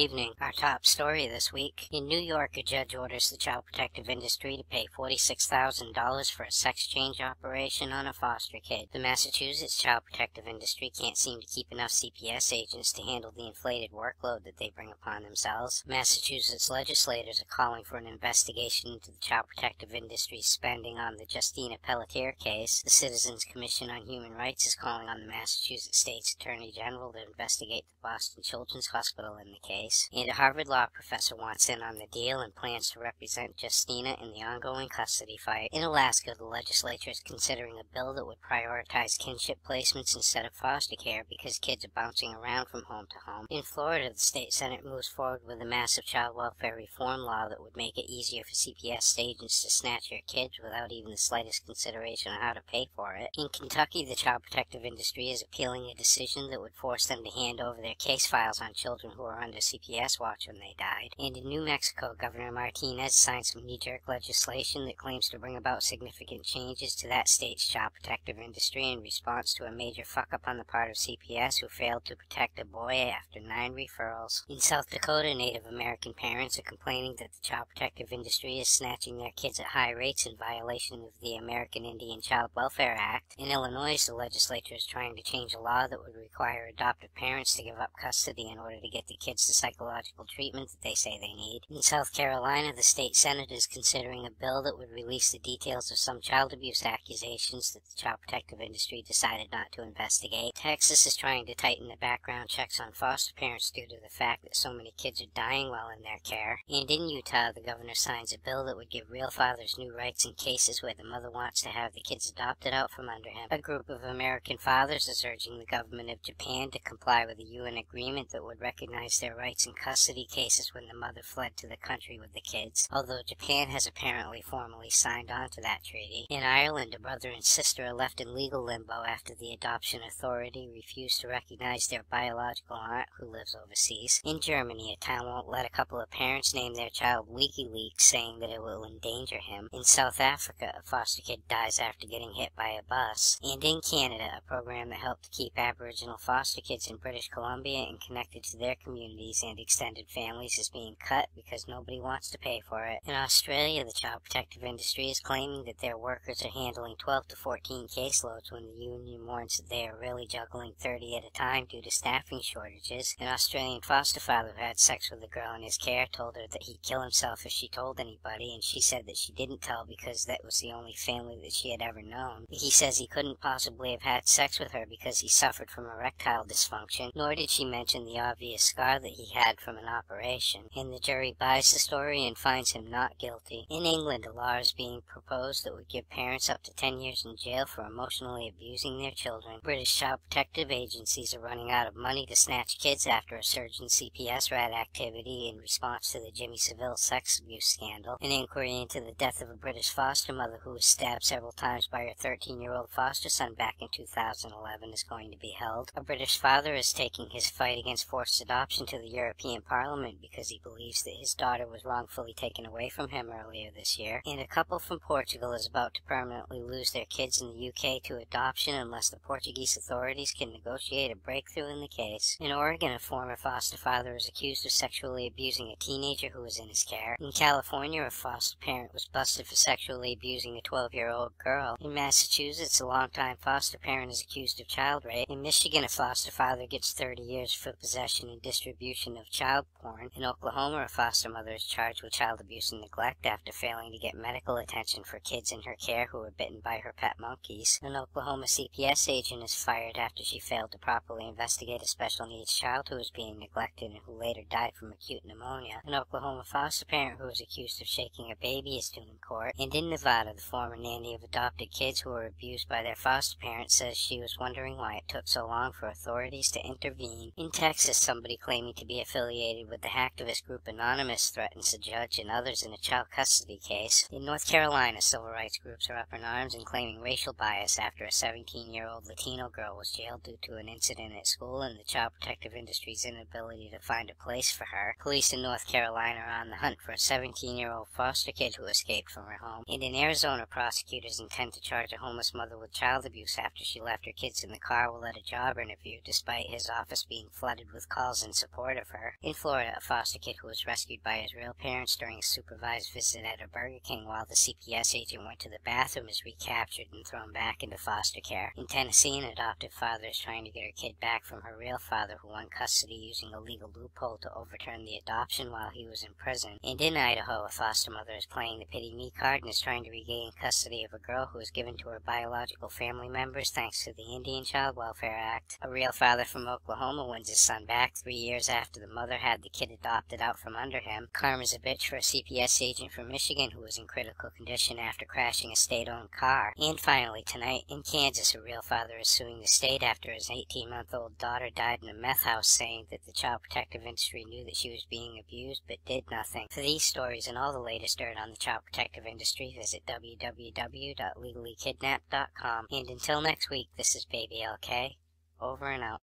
evening. Our top story this week. In New York, a judge orders the child protective industry to pay $46,000 for a sex change operation on a foster kid. The Massachusetts child protective industry can't seem to keep enough CPS agents to handle the inflated workload that they bring upon themselves. Massachusetts legislators are calling for an investigation into the child protective industry's spending on the Justina Pelletier case. The Citizens Commission on Human Rights is calling on the Massachusetts State's Attorney General to investigate the Boston Children's Hospital in the case. And a Harvard law professor wants in on the deal and plans to represent Justina in the ongoing custody fight. In Alaska, the legislature is considering a bill that would prioritize kinship placements instead of foster care because kids are bouncing around from home to home. In Florida, the state Senate moves forward with a massive child welfare reform law that would make it easier for CPS agents to snatch your kids without even the slightest consideration on how to pay for it. In Kentucky, the child protective industry is appealing a decision that would force them to hand over their case files on children who were under CPS watch when they died. And in New Mexico, Governor Martinez signed some knee-jerk legislation that claims to bring about significant changes to that state's child protective industry in response to a major fuck-up on the part of CPS who failed to protect a boy after 9 referrals. In South Dakota, Native American parents are complaining that the child protective industry is snatching their kids at high rates in violation of the American Indian Child Welfare Act. In Illinois, the legislature is trying to change a law that would require adoptive parents to give up custody in order to get the kids the psychological treatment that they say they need. In South Carolina, the state Senate is considering a bill that would release the details of some child abuse accusations that the child protective industry decided not to investigate. Texas is trying to tighten the background checks on foster parents due to the fact that so many kids are dying while in their care. And in Utah, the governor signs a bill that would give real fathers new rights in cases where the mother wants to have the kids adopted out from under him. A group of American fathers is urging the government of Japan to comply with a UN agreement that would recognize their rights in custody cases when the mother fled to the country with the kids, although Japan has apparently formally signed on to that treaty. In Ireland, a brother and sister are left in legal limbo after the adoption authority refused to recognize their biological aunt who lives overseas. In Germany, a town won't let a couple of parents name their child WikiLeaks, saying that it will endanger him. In South Africa, a foster kid dies after getting hit by a bus. And in Canada, a program that helped to keep Aboriginal foster kids in British Columbia and connected to their communities and extended families is being cut because nobody wants to pay for it. In Australia, the child protective industry is claiming that their workers are handling 12 to 14 caseloads when the union warns that they are really juggling 30 at a time due to staffing shortages. An Australian foster father who had sex with a girl in his care told her that he'd kill himself if she told anybody, and she said that she didn't tell because that was the only family that she had ever known. He says he couldn't possibly have had sex with her because he suffered from erectile dysfunction, nor did she mention the obvious scar that he had from an operation. And the jury buys the story and finds him not guilty. In England, a law is being proposed that would give parents up to 10 years in jail for emotionally abusing their children. British child protective agencies are running out of money to snatch kids after a surge in CPS rat activity in response to the Jimmy Savile sex abuse scandal. An inquiry into the death of a British foster mother who was stabbed several times by her 13-year-old foster son back in 2011 is going to be held. A British father is taking his fight against forced adoption to the European Parliament because he believes that his daughter was wrongfully taken away from him earlier this year. And a couple from Portugal is about to permanently lose their kids in the UK to adoption unless the Portuguese authorities can negotiate a breakthrough in the case. In Oregon, a former foster father is accused of sexually abusing a teenager who was in his care. In California, a foster parent was busted for sexually abusing a 12-year-old girl. In Massachusetts, a longtime foster parent is accused of child rape. In Michigan, a foster father gets 30 years for possession and distribution of child porn. In Oklahoma, a foster mother is charged with child abuse and neglect after failing to get medical attention for kids in her care who were bitten by her pet monkeys. An Oklahoma CPS agent is fired after she failed to properly investigate a special needs child who was being neglected and who later died from acute pneumonia. An Oklahoma foster parent who was accused of shaking a baby is due in court. And in Nevada, the former nanny of adopted kids who were abused by their foster parents says she was wondering why it took so long for authorities to intervene. In Texas, somebody claiming to be affiliated with the hacktivist group Anonymous threatens a judge and others in a child custody case. In North Carolina, civil rights groups are up in arms and claiming racial bias after a 17-year-old Latino girl was jailed due to an incident at school and the child protective industry's inability to find a place for her. Police in North Carolina are on the hunt for a 17-year-old foster kid who escaped from her home. And in Arizona, prosecutors intend to charge a homeless mother with child abuse after she left her kids in the car while at a job interview, despite his office being flooded with calls in support of her. In Florida, a foster kid who was rescued by his real parents during a supervised visit at a Burger King while the CPS agent went to the bathroom is recaptured and thrown back into foster care. In Tennessee, an adoptive father is trying to get her kid back from her real father who won custody using a legal loophole to overturn the adoption while he was in prison. And in Idaho, a foster mother is playing the pity me card and is trying to regain custody of a girl who was given to her biological family members thanks to the Indian Child Welfare Act. A real father from Oklahoma wins his son back 3 years after the mother had the kid adopted out from under him. Karma's a bitch for a CPS agent from Michigan who was in critical condition after crashing a state-owned car. And finally, tonight, in Kansas, a real father is suing the state after his 18-month-old daughter died in a meth house, saying that the child protective industry knew that she was being abused but did nothing. For these stories and all the latest dirt on the child protective industry, visit www.legallykidnapped.com. And until next week, this is Baby LK. Over and out.